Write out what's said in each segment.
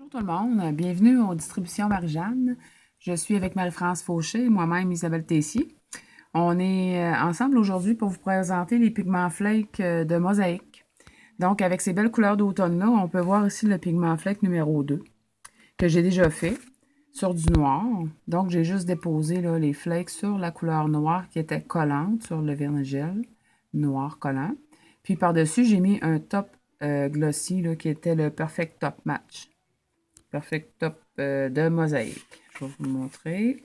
Bonjour tout le monde, bienvenue aux Distributions Marie-Jeanne. Je suis avec Marie-France Fauché et moi-même Isabelle Tessier. On est ensemble aujourd'hui pour vous présenter les pigments flake de Mosaïque. Donc avec ces belles couleurs d'automne-là, on peut voir ici le pigment flake numéro 2 que j'ai déjà fait sur du noir. Donc j'ai juste déposé là, les flakes sur la couleur noire qui était collante sur le vernis-gel noir collant. Puis par-dessus, j'ai mis un top glossy là, qui était le Perfect Top Match. Perfect Top de Mosaïque. Je vais vous montrer.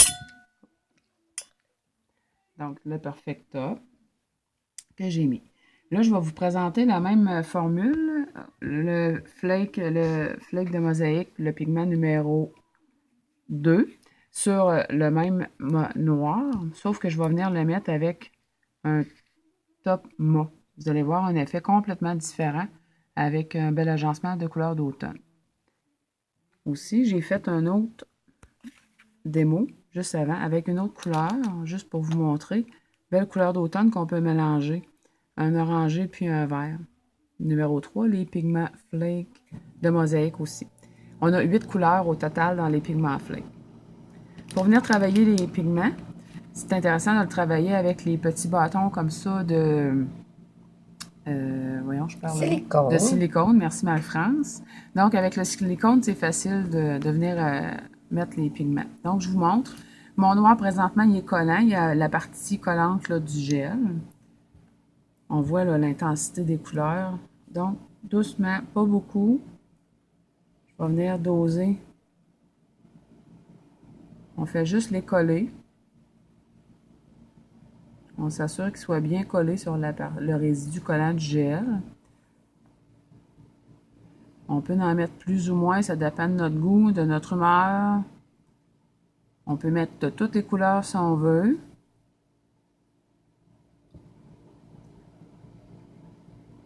Donc, le Perfect Top que j'ai mis. Là, je vais vous présenter la même formule. Le flake de Mosaïque, le pigment numéro 2, sur le même noir, sauf que je vais venir le mettre avec un top mat. Vous allez voir un effet complètement différent avec un bel agencement de couleur d'automne. Aussi, j'ai fait un autre démo juste avant avec une autre couleur, juste pour vous montrer. Belle couleur d'automne qu'on peut mélanger. Un orangé puis un vert. Numéro 3, les pigments flake de Mosaïque aussi. On a 8 couleurs au total dans les pigments flake. Pour venir travailler les pigments, c'est intéressant de le travailler avec les petits bâtons comme ça de... voyons, je parle Silicone. de silicone. Merci Marie-France. Donc, avec le silicone, c'est facile de venir mettre les pigments. Donc, je vous montre. Mon noir, présentement, il est collant. Il y a la partie collante là, du gel. On voit l'intensité des couleurs. Donc, doucement, pas beaucoup. Je vais venir doser. On fait juste les coller. On s'assure qu'ils soient bien collés sur le résidu collant du gel. On peut en mettre plus ou moins, ça dépend de notre goût, de notre humeur. On peut mettre de toutes les couleurs si on veut.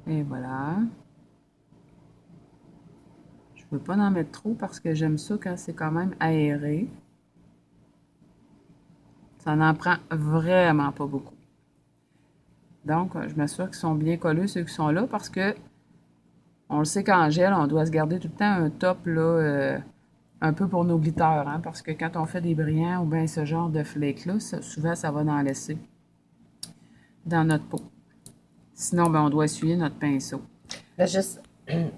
Et voilà. Je ne veux pas en mettre trop parce que j'aime ça quand c'est quand même aéré. Ça n'en prend vraiment pas beaucoup. Donc, je m'assure qu'ils sont bien collés, ceux qui sont là, parce que on le sait qu'en gel, on doit se garder tout le temps un top là, un peu pour nos glitters, hein, parce que quand on fait des brillants ou bien ce genre de flakes-là, souvent, ça va en laisser dans notre peau. Sinon, ben, on doit essuyer notre pinceau. Là, juste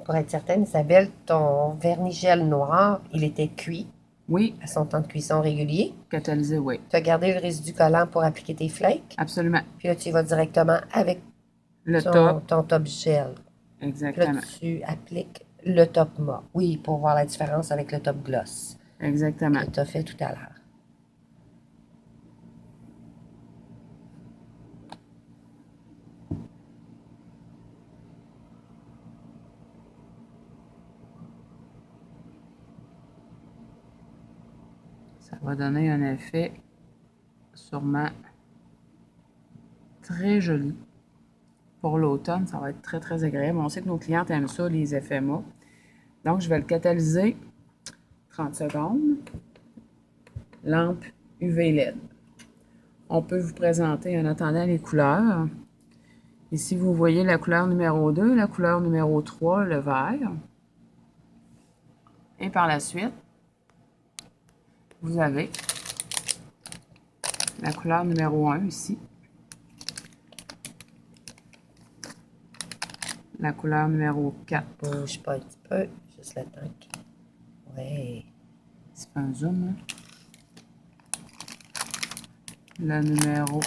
pour être certaine, Isabelle, ton vernis gel noir, il était cuit Oui, à son temps de cuisson régulier. catalysé, oui. Tu as gardé le résidu collant pour appliquer tes flakes. Absolument. Puis là, tu y vas directement avec Le top, ton top gel. Puis là, exactement. tu appliques le top mat. Oui, pour voir la différence avec le top gloss Exactement. que tu as fait tout à l'heure. Ça va donner un effet sûrement très joli. Pour l'automne, ça va être très, très agréable. On sait que nos clientes aiment ça, les effets mats. Donc, je vais le catalyser 30 secondes. Lampe UV LED. On peut vous présenter en attendant les couleurs. Ici, vous voyez la couleur numéro 2, la couleur numéro 3, le vert. Et par la suite, vous avez la couleur numéro 1 ici. La couleur numéro 4. Bouge pas un petit peu, juste le temps. Oui. C'est pas un zoom, hein? Le numéro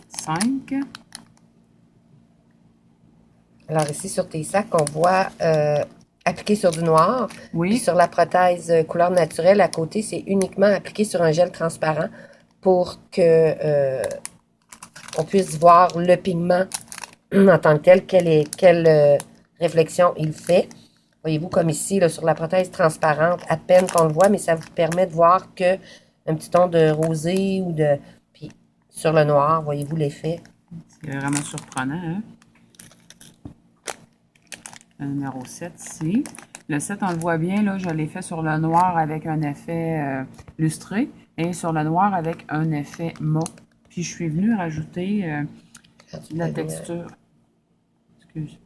5. Alors ici, sur tes sacs, on voit appliqué sur du noir. Oui. Puis sur la prothèse couleur naturelle, à côté, c'est uniquement appliqué sur un gel transparent pour que on puisse voir le pigment en tant que tel, quelle réflexion il fait. Voyez-vous, comme ici, là, sur la prothèse transparente, à peine qu'on le voit, mais ça vous permet de voir que un petit ton de rosé ou de... Puis sur le noir, voyez-vous l'effet? C'est vraiment surprenant, hein? Le numéro 7 ici. Le 7, on le voit bien, là, je l'ai fait sur le noir avec un effet lustré et sur le noir avec un effet mat. Puis je suis venue rajouter la texture. Excuse.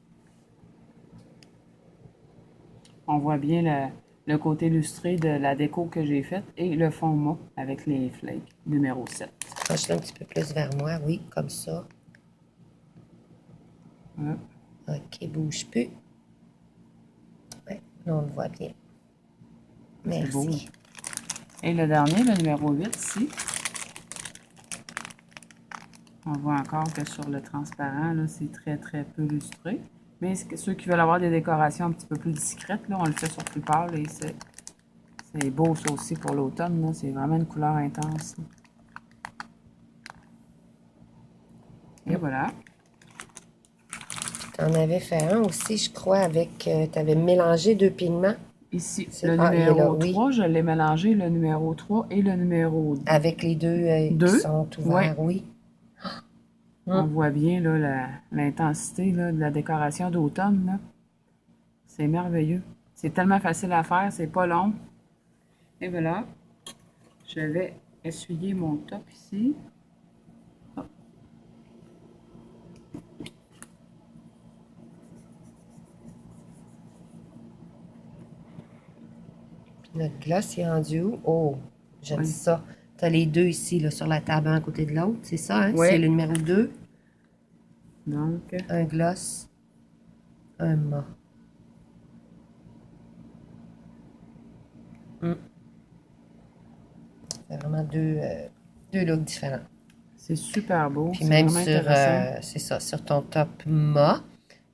On voit bien le côté illustré de la déco que j'ai faite et le fond mat avec les flakes numéro 7. Penche-le un petit peu plus vers moi, oui, comme ça. Voilà. OK, bouge plus. Ouais, là, on le voit bien. C'est beau. Merci. Et le dernier, le numéro 8 ici. On voit encore que sur le transparent, là, c'est très, très peu illustré. Mais ceux qui veulent avoir des décorations un petit peu plus discrètes, là, on le fait sur plus pâle et c'est beau ça aussi pour l'automne. C'est vraiment une couleur intense. Et voilà. Tu en avais fait un aussi, je crois, avec... tu avais mélangé 2 pigments. Ici, C'est- le ah, il est là, numéro oui. 3, je l'ai mélangé, le numéro 3 et le numéro 2. Avec les deux qui Deux? sont Ouais. ouverts, oui. On voit bien là, l'intensité là, de la décoration d'automne. Là. C'est merveilleux. C'est tellement facile à faire, c'est pas long. Et voilà. Je vais essuyer mon top ici. Hop. Notre gloss est rendu où? Oh, j'aime Oui. ça. Tu as les deux ici, là, sur la table, un à côté de l'autre. C'est ça, hein? Oui. C'est le numéro 2. Donc, Un gloss, un mat. C'est vraiment deux looks différents. c'est super beau. Puis C'est même vraiment sur, intéressant. c'est ça, sur ton top mat,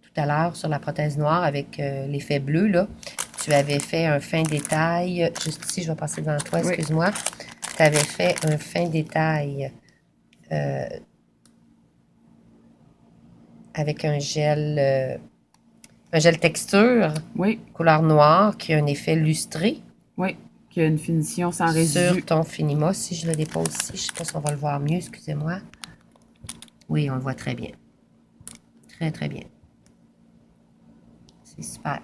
tout à l'heure, sur la prothèse noire avec l'effet bleu, là, tu avais fait un fin détail. Juste ici, je vais passer devant toi, Oui. excuse-moi. Tu avais fait un fin détail avec un gel texture, Oui, couleur noire, qui a un effet lustré oui. Qui a une finition sans résidu. sur ton finima. Si je le dépose ici, je ne sais pas si on va le voir mieux, excusez-moi. Oui, on le voit très bien. Très, très bien. C'est super.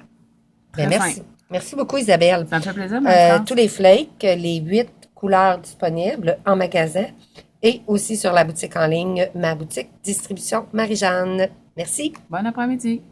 Très Bien, merci. simple. Merci beaucoup, Isabelle. Ça me fait plaisir, Marie-France. Tous les flakes, les 8 couleurs disponibles en magasin et aussi sur la boutique en ligne, ma boutique distribution Marie-Jeanne. Merci. Bon après-midi.